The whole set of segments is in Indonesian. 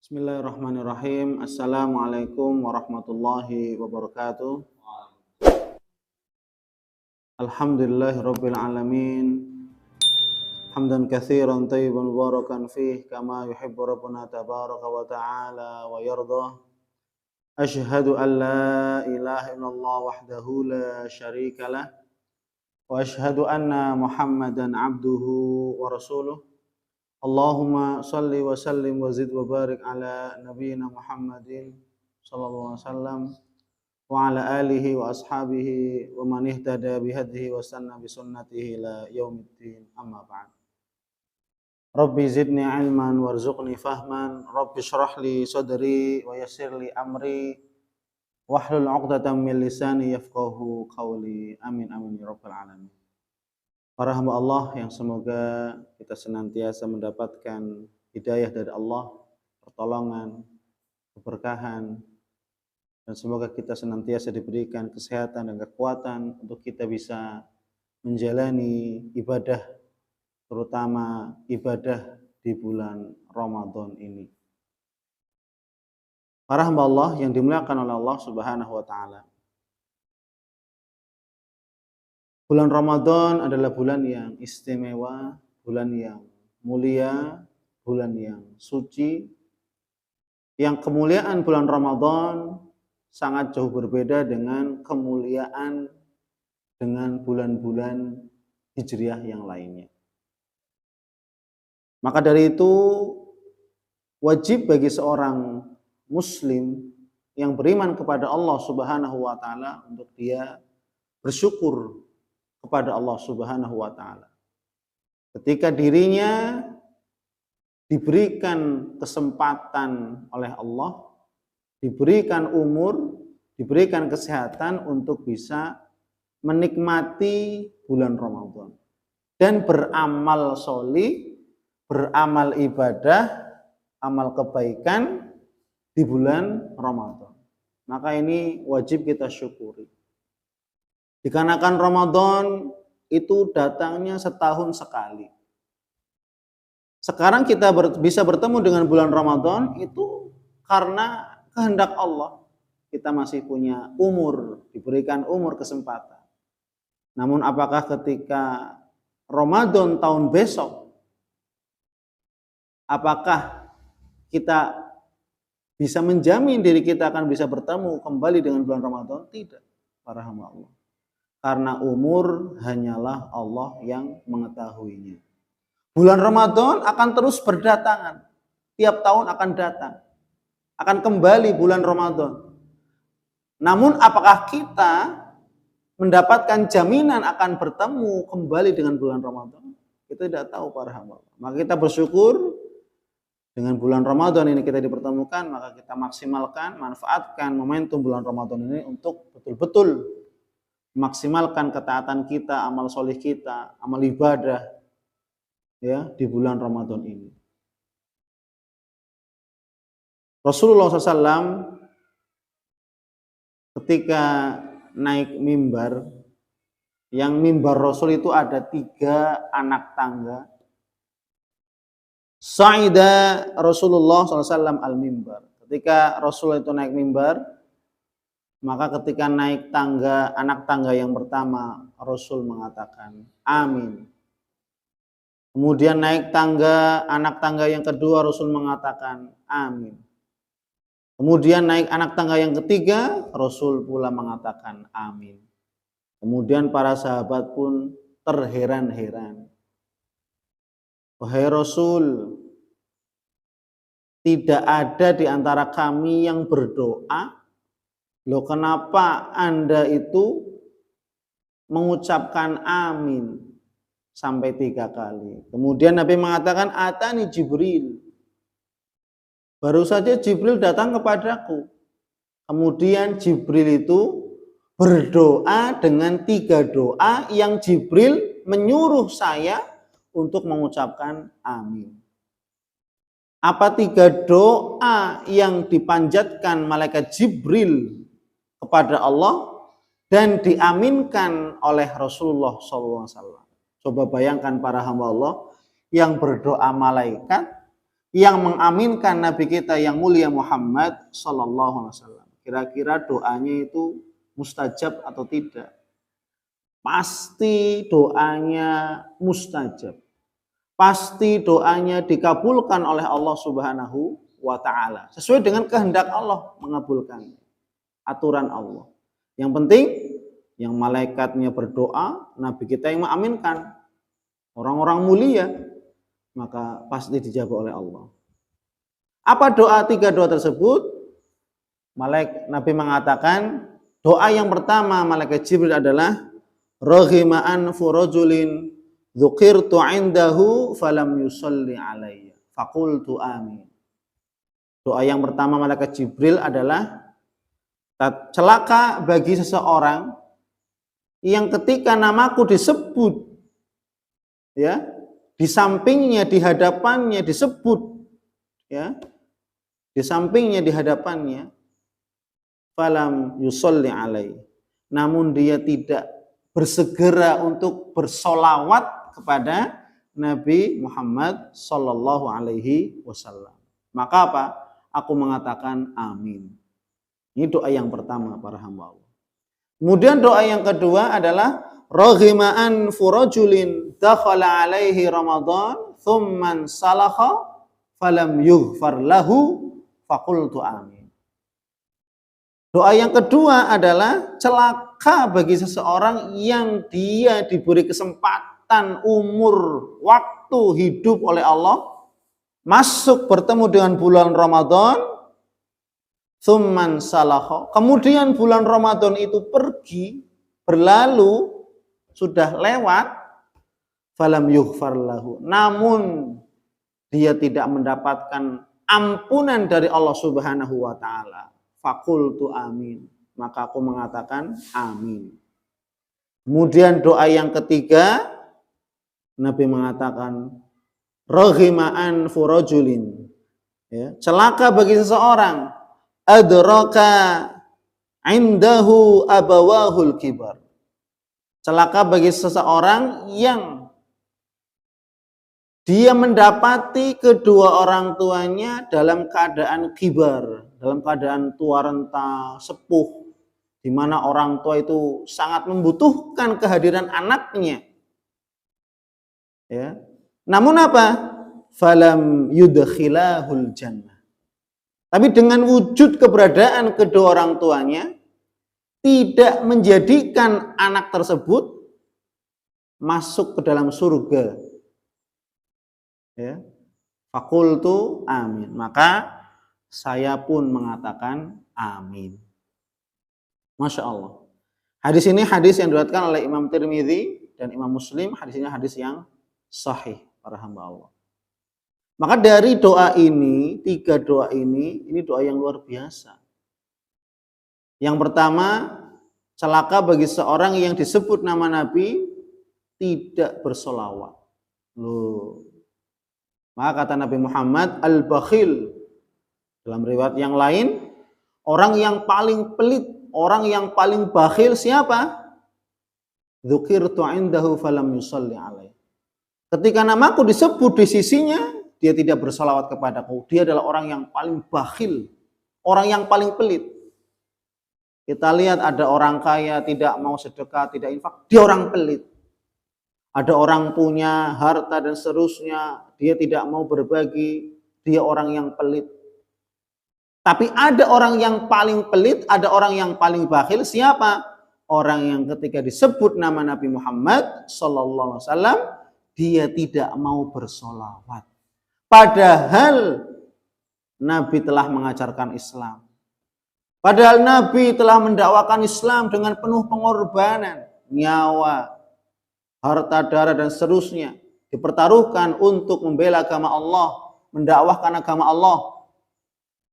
Bismillahirrahmanirrahim. Assalamualaikum warahmatullahi wabarakatuh. Alhamdulillahirabbil alamin. Hamdan katsiran thayyiban mubarakan fih kama yuhibbu rabbuna tabaraka wa ta'ala wa yarda. Asyhadu an la ilaha illallah wahdahu la syarika lah wa asyhadu anna Muhammadan abduhu wa rasuluh. Allahumma salli wa sallim wa zid wa barik ala nabiyyina Muhammadin sallallahu alaihi wasallam wa ala alihi wa ashabihi wa man ihtada bihadihi wa sanna bi sunnatihi ila yaumiddin, amma ba'd. Rabbi zidni ilman warzuqni fahman, Rabbi shrah li sadri wa yassir li amri wahlul 'uqdatam min lisani yafqahu qawli. Amin amin ya rabbal alamin. Para hamba Allah yang semoga kita senantiasa mendapatkan hidayah dari Allah, pertolongan, keberkahan, dan semoga kita senantiasa diberikan kesehatan dan kekuatan untuk kita bisa menjalani ibadah, terutama ibadah di bulan Ramadan ini. Para hamba Allah yang dimuliakan oleh Allah Subhanahu wa taala. Bulan Ramadan adalah bulan yang istimewa, bulan yang mulia, bulan yang suci. Yang kemuliaan bulan Ramadan sangat jauh berbeda dengan kemuliaan dengan bulan-bulan Hijriah yang lainnya. Maka dari itu wajib bagi seorang muslim yang beriman kepada Allah Subhanahu wa taala untuk dia bersyukur kepada Allah Subhanahu wa taala. Ketika dirinya diberikan kesempatan oleh Allah, diberikan umur, diberikan kesehatan untuk bisa menikmati bulan Ramadan dan beramal sholih, beramal ibadah, amal kebaikan di bulan Ramadan. Maka ini wajib kita syukuri. Dikarenakan Ramadan itu datangnya setahun sekali. Sekarang kita bisa bertemu dengan bulan Ramadan itu karena kehendak Allah. Kita masih punya umur, diberikan umur kesempatan. Namun apakah ketika Ramadan tahun besok, apakah kita bisa menjamin diri kita akan bisa bertemu kembali dengan bulan Ramadan? Tidak, para hamba Allah. Karena umur hanyalah Allah yang mengetahuinya. Bulan Ramadan akan terus berdatangan. Tiap tahun akan datang. Akan kembali bulan Ramadan. Namun apakah kita mendapatkan jaminan akan bertemu kembali dengan bulan Ramadan? Kita tidak tahu, para hamba. Maka kita bersyukur dengan bulan Ramadan ini kita dipertemukan, maka kita maksimalkan, manfaatkan momentum bulan Ramadan ini untuk betul-betul maksimalkan ketaatan kita, amal soleh kita, amal ibadah ya di bulan Ramadan ini. Rasulullah SAW ketika naik mimbar, yang mimbar Rasul itu ada 3 anak tangga. Sa'ida Rasulullah SAW al-mimbar. Ketika Rasul itu naik mimbar, maka ketika naik tangga, anak tangga yang pertama, Rasul mengatakan, amin. Kemudian naik tangga, anak tangga yang kedua, Rasul mengatakan, amin. Kemudian naik anak tangga yang ketiga, Rasul pula mengatakan, amin. Kemudian para sahabat pun terheran-heran. Wahai Rasul, tidak ada di antara kami yang berdoa, loh kenapa Anda itu mengucapkan amin sampai 3 kali. Kemudian Nabi mengatakan, atani Jibril. Baru saja Jibril datang kepadaku. Kemudian Jibril itu berdoa dengan 3 doa yang Jibril menyuruh saya untuk mengucapkan amin. Apa 3 doa yang dipanjatkan malaikat Jibril kepada Allah dan diaminkan oleh Rasulullah SAW. Coba bayangkan para hamba Allah yang berdoa malaikat, yang mengaminkan Nabi kita yang mulia Muhammad sallallahu alaihi wasallam. Kira-kira doanya itu mustajab atau tidak? Pasti doanya mustajab. Pasti doanya dikabulkan oleh Allah Subhanahu wa taala. Sesuai dengan kehendak Allah mengabulkan. Aturan Allah. Yang penting yang malaikatnya berdoa, Nabi kita yang mengaminkan. Orang-orang mulia, maka pasti dijawab oleh Allah. Apa doa? 3 doa tersebut? Nabi mengatakan, doa yang pertama malaikat Jibril adalah raghima anfu rajulin dzukirtu indahu falam yusalli alayya faqultu amin. Doa yang pertama malaikat Jibril adalah celaka bagi seseorang yang ketika namaku disebut, ya, di sampingnya, di hadapannya disebut, ya, di sampingnya, di hadapannya, falam yusolli alaihi, namun dia tidak bersegera untuk bersolawat kepada Nabi Muhammad sallallahu alaihi wasallam. Maka apa? Aku mengatakan amin. Ini doa yang pertama para hamba Allah. Kemudian doa yang kedua adalah raghima anfu rajulin dakhala alaihi Ramadan thumman salakha falam yughfar lahu faqultu amin. Doa yang kedua adalah celaka bagi seseorang yang dia diberi kesempatan umur waktu hidup oleh Allah, masuk bertemu dengan bulan Ramadan, thumman salakha, kemudian bulan Ramadan itu pergi, berlalu, sudah lewat, falam yughfar lahu, namun dia tidak mendapatkan ampunan dari Allah Subhanahu wa taala. Faqultu amin, maka aku mengatakan amin. Kemudian doa yang ketiga, Nabi mengatakan raghima anfu rajulin, ya, celaka bagi seseorang adraka indahu abawahul kibar, celaka bagi seseorang yang dia mendapati kedua orang tuanya dalam keadaan kibar, dalam keadaan tua renta, sepuh, di mana orang tua itu sangat membutuhkan kehadiran anaknya. Ya. Namun apa? Falam yudkhilahul jannah. Tapi dengan wujud keberadaan kedua orang tuanya, tidak menjadikan anak tersebut masuk ke dalam surga. Ya. Faqultu amin. Maka saya pun mengatakan amin. Masya Allah. Hadis ini hadis yang diriwayatkan oleh Imam Tirmidzi dan Imam Muslim. Hadis ini hadis yang sahih para hamba Allah. Maka dari doa ini, 3 doa ini doa yang luar biasa. Yang pertama, celaka bagi seorang yang disebut nama Nabi tidak bersolawat. Loh. Maka kata Nabi Muhammad, al-bakhil. Dalam riwayat yang lain, orang yang paling pelit, orang yang paling bakhil siapa? Dzukirtu indahu falam yusalli alaihi. Ketika namaku disebut di sisinya, dia tidak bersalawat kepadaku. Dia adalah orang yang paling bakhil, orang yang paling pelit. Kita lihat ada orang kaya tidak mau sedekah, tidak infak, dia orang pelit. Ada orang punya harta dan seterusnya, dia tidak mau berbagi, dia orang yang pelit. Tapi ada orang yang paling pelit, ada orang yang paling bakhil. Siapa? Orang yang ketika disebut nama Nabi Muhammad sallallahu alaihi wasallam, dia tidak mau bersolawat. Padahal Nabi telah mengajarkan Islam. Padahal Nabi telah mendakwakan Islam dengan penuh pengorbanan, nyawa, harta, darah, dan seterusnya. Dipertaruhkan untuk membela agama Allah, mendakwahkan agama Allah.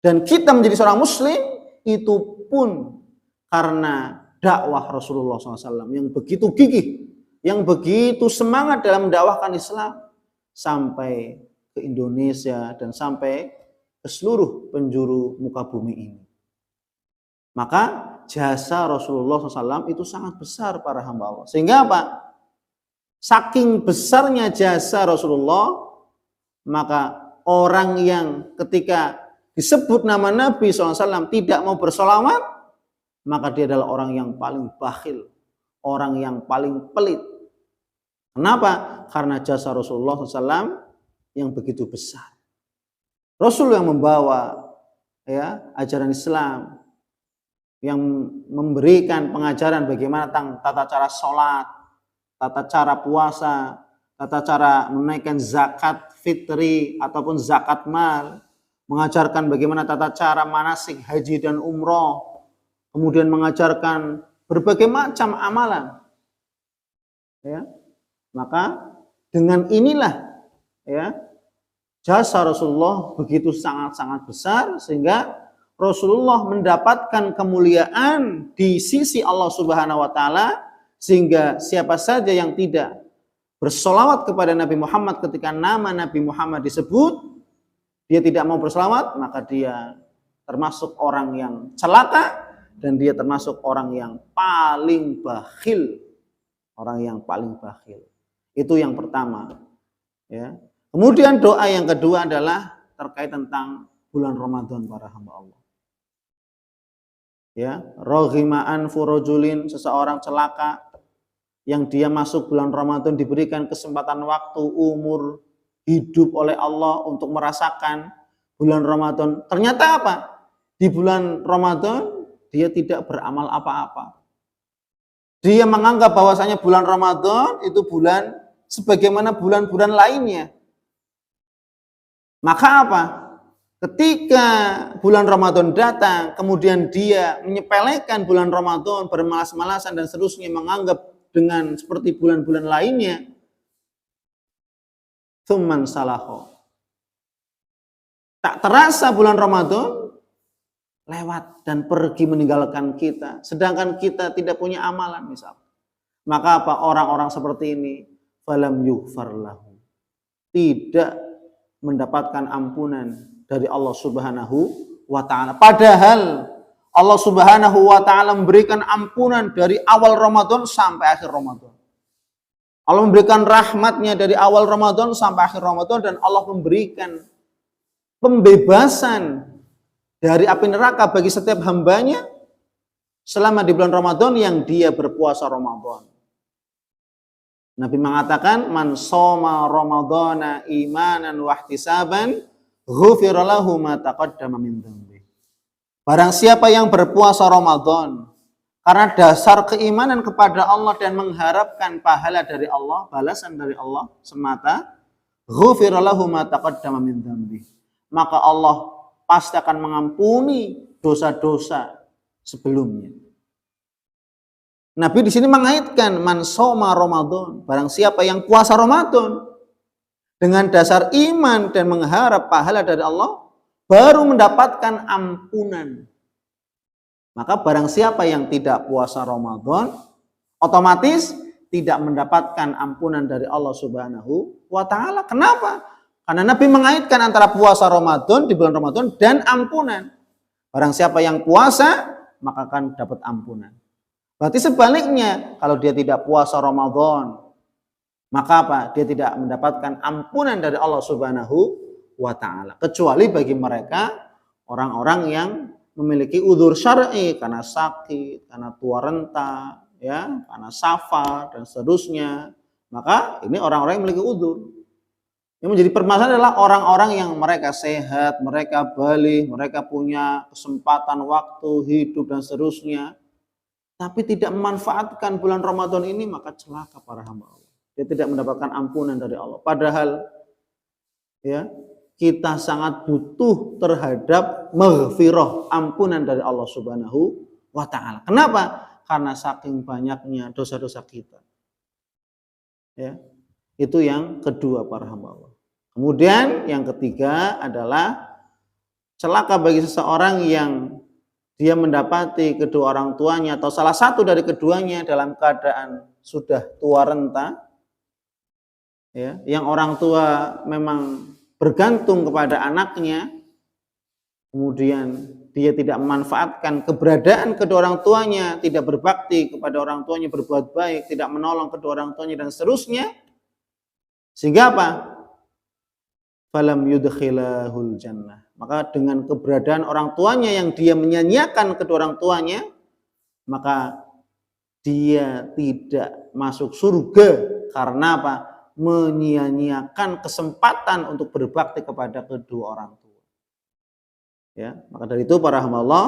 Dan kita menjadi seorang muslim, itu pun karena dakwah Rasulullah SAW yang begitu gigih, yang begitu semangat dalam mendakwahkan Islam sampai ke Indonesia dan sampai ke seluruh penjuru muka bumi ini. Maka jasa Rasulullah SAW itu sangat besar para hamba Allah. Sehingga apa? Saking besarnya jasa Rasulullah, maka orang yang ketika disebut nama Nabi SAW tidak mau bersolawat, maka dia adalah orang yang paling bakhil, orang yang paling pelit. Kenapa? Karena jasa Rasulullah SAW yang begitu besar. Rasul yang membawa ajaran Islam, yang memberikan pengajaran bagaimana tentang tata cara sholat, tata cara puasa, tata cara menaikkan zakat fitri ataupun zakat mal, mengajarkan bagaimana tata cara manasik haji dan umroh, kemudian mengajarkan berbagai macam amalan. Maka dengan inilah jasa Rasulullah begitu sangat-sangat besar sehingga Rasulullah mendapatkan kemuliaan di sisi Allah Subhanahu wa taala, sehingga siapa saja yang tidak bersolawat kepada Nabi Muhammad ketika nama Nabi Muhammad disebut, dia tidak mau bersolawat, maka dia termasuk orang yang celaka dan dia termasuk orang yang paling bakhil. Orang yang paling bakhil. Itu yang pertama. Kemudian doa yang kedua adalah terkait tentang bulan Ramadan para hamba Allah. Raghima anfu rajulin, seseorang celaka yang dia masuk bulan Ramadan diberikan kesempatan waktu, umur, hidup oleh Allah untuk merasakan bulan Ramadan. Ternyata apa? Di bulan Ramadan dia tidak beramal apa-apa. Dia menganggap bahwasanya bulan Ramadan itu bulan sebagaimana bulan-bulan lainnya. Maka apa? Ketika bulan Ramadan datang, kemudian dia menyepelekan bulan Ramadan, bermalas-malasan dan seterusnya, menganggap dengan seperti bulan-bulan lainnya, tsumman salaho. Tak terasa bulan Ramadan lewat dan pergi meninggalkan kita, sedangkan kita tidak punya amalan misalnya. Maka apa? Orang-orang seperti ini falam yughfar lahu, tidak mendapatkan ampunan dari Allah Subhanahu wa taala. Padahal Allah Subhanahu wa taala memberikan ampunan dari awal Ramadan sampai akhir Ramadan. Allah memberikan rahmatnya dari awal Ramadan sampai akhir Ramadan, dan Allah memberikan pembebasan dari api neraka bagi setiap hambanya selama di bulan Ramadan yang dia berpuasa Ramadan. Nabi mengatakan, man shoma ramadhana imanan wa ihtisaban ghufira lahu ma taqaddama min dzambi. Barang siapa yang berpuasa Ramadan karena dasar keimanan kepada Allah dan mengharapkan pahala dari Allah, balasan dari Allah semata, ghufira lahu ma taqaddama min dzambi, maka Allah pasti akan mengampuni dosa-dosa sebelumnya. Nabi di sini mengaitkan man shoma Ramadan, barang siapa yang puasa Ramadan dengan dasar iman dan mengharap pahala dari Allah, baru mendapatkan ampunan. Maka barang siapa yang tidak puasa Ramadan, otomatis tidak mendapatkan ampunan dari Allah Subhanahu wa taala. Kenapa? Karena Nabi mengaitkan antara puasa Ramadan di bulan Ramadan dan ampunan. Barang siapa yang puasa, maka akan dapat ampunan. Berarti sebaliknya, kalau dia tidak puasa Ramadan, maka apa? Dia tidak mendapatkan ampunan dari Allah Subhanahu wa taala. Kecuali bagi mereka orang-orang yang memiliki udzur syar'i, karena sakit, karena tua renta, karena safar dan seterusnya. Maka ini orang-orang yang memiliki udzur. Yang menjadi permasalahan adalah orang-orang yang mereka sehat, mereka baligh, mereka punya kesempatan waktu, hidup dan seterusnya, tapi tidak memanfaatkan bulan Ramadan ini, maka celaka para hamba Allah. Dia tidak mendapatkan ampunan dari Allah. Padahal kita sangat butuh terhadap maghfirah, ampunan dari Allah Subhanahu wa taala. Kenapa? Karena saking banyaknya dosa-dosa kita. Itu yang kedua para hamba Allah. Kemudian yang ketiga adalah celaka bagi seseorang yang dia mendapati kedua orang tuanya atau salah satu dari keduanya dalam keadaan sudah tua renta, yang orang tua memang bergantung kepada anaknya, kemudian dia tidak memanfaatkan keberadaan kedua orang tuanya, tidak berbakti kepada orang tuanya, berbuat baik, tidak menolong kedua orang tuanya dan seterusnya, sehingga apa? falam yudkhilahul jannah. Maka dengan keberadaan orang tuanya yang dia menyanyiakan kedua orang tuanya, maka dia tidak masuk surga. Karena apa? Menyia-nyiakan kesempatan untuk berbakti kepada kedua orang tua. Ya, maka dari itu para hamba Allah,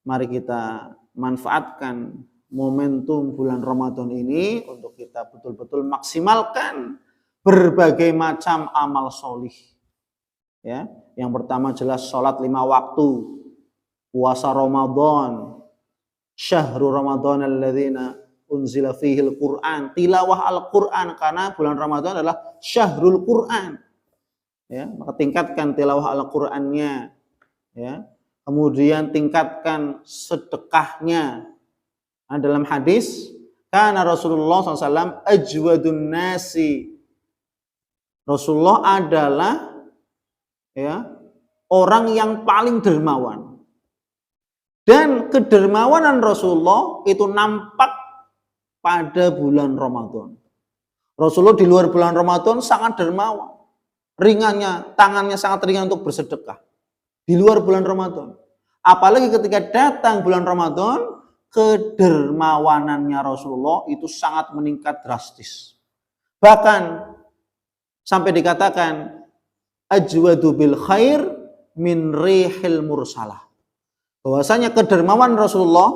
mari kita manfaatkan momentum bulan Ramadan ini untuk kita betul-betul maksimalkan berbagai macam amal solih. Ya, yang pertama jelas sholat 5 waktu, puasa Ramadan, syahrul Ramadan alladzina unzila fihil Qur'an, tilawah Al-Qur'an, karena bulan Ramadan adalah syahrul Qur'an. Ya, maka tingkatkan tilawah Al-Qur'annya, ya. Kemudian tingkatkan sedekahnya. Nah, dalam hadis, karena Rasulullah SAW ajwadun nasi. Rasulullah adalah, ya, orang yang paling dermawan. Dan kedermawanan Rasulullah itu nampak pada bulan Ramadan. Rasulullah di luar bulan Ramadan sangat dermawan. Ringannya, tangannya sangat ringan untuk bersedekah. Di luar bulan Ramadan. Apalagi ketika datang bulan Ramadan, kedermawanannya Rasulullah itu sangat meningkat drastis. Bahkan sampai dikatakan ajwadu bil khair min rihil mursalah. Bahwasanya kedermawan Rasulullah,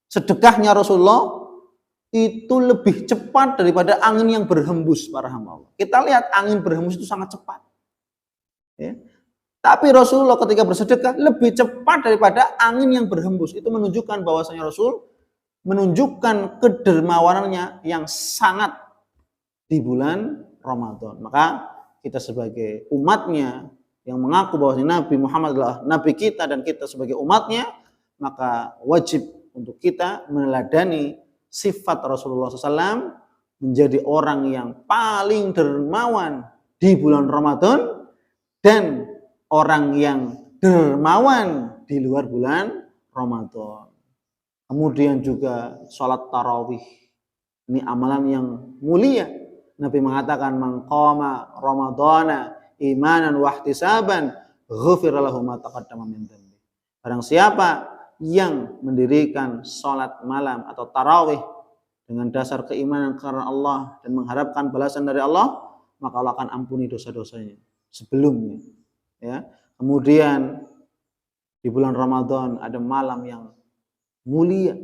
sedekahnya Rasulullah itu lebih cepat daripada angin yang berhembus para hamba Allah. Kita lihat angin berhembus itu sangat cepat. Ya. Tapi Rasulullah ketika bersedekah lebih cepat daripada angin yang berhembus. Itu menunjukkan bahwasanya Rasul menunjukkan kedermawanannya yang sangat di bulan Ramadan. Maka kita sebagai umatnya yang mengaku bahwa Nabi Muhammad adalah Nabi kita dan kita sebagai umatnya, maka wajib untuk kita meneladani sifat Rasulullah SAW menjadi orang yang paling dermawan di bulan Ramadan dan orang yang dermawan di luar bulan Ramadan. Kemudian juga sholat tarawih. Ini amalan yang mulia. Nabi mengatakan man qama ramadhana imanan wa ihtisaban ghufira lahu ma taqaddama min dhanbi. Barang siapa yang mendirikan sholat malam atau tarawih dengan dasar keimanan karena Allah dan mengharapkan balasan dari Allah, maka Allah akan ampuni dosa-dosanya sebelumnya. Ya. Kemudian di bulan Ramadan ada malam yang mulia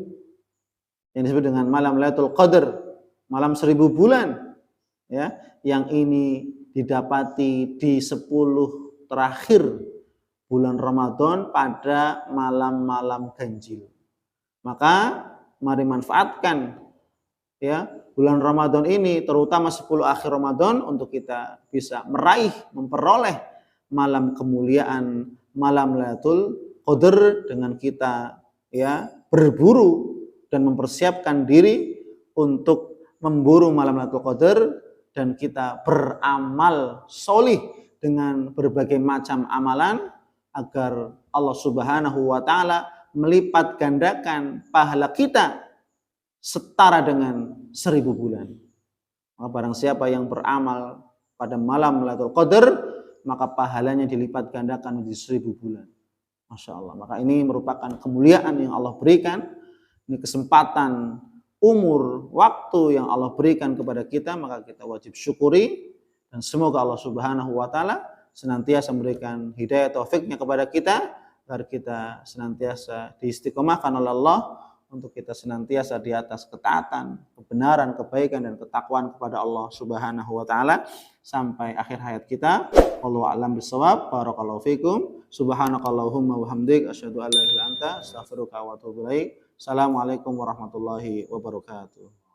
yang disebut dengan malam Lailatul Qadar, malam 1000 bulan, ya, yang ini didapati di 10 terakhir bulan Ramadan pada malam-malam ganjil. Maka mari manfaatkan, ya, bulan Ramadan ini, terutama 10 akhir Ramadan, untuk kita bisa meraih, memperoleh malam kemuliaan, malam Lailatul Qadar, dengan kita, ya, berburu dan mempersiapkan diri untuk memburu malam Lailatul Qadar, dan kita beramal solih dengan berbagai macam amalan agar Allah Subhanahu wa Ta'ala melipat gandakan pahala kita setara dengan 1000 bulan. Maka barang siapa yang beramal pada malam Lailatul Qadar, maka pahalanya dilipat gandakan menjadi 1000 bulan. Masya Allah. Maka ini merupakan kemuliaan yang Allah berikan. Ini kesempatan, umur, waktu yang Allah berikan kepada kita, maka kita wajib syukuri. Dan semoga Allah Subhanahu wa Ta'ala senantiasa memberikan hidayah taufiknya kepada kita, agar kita senantiasa diistiqomahkan oleh Allah untuk kita senantiasa di atas ketaatan, kebenaran, kebaikan, dan ketakwaan kepada Allah Subhanahu wa Ta'ala sampai akhir hayat kita. Wallahu a'lam bishawab. Barakallahu fikum. Subhanakallahumma wa hamdik asyhadu an la ilaha illa anta astaghfiruka wa atubu ilaik. Assalamualaikum warahmatullahi wabarakatuh.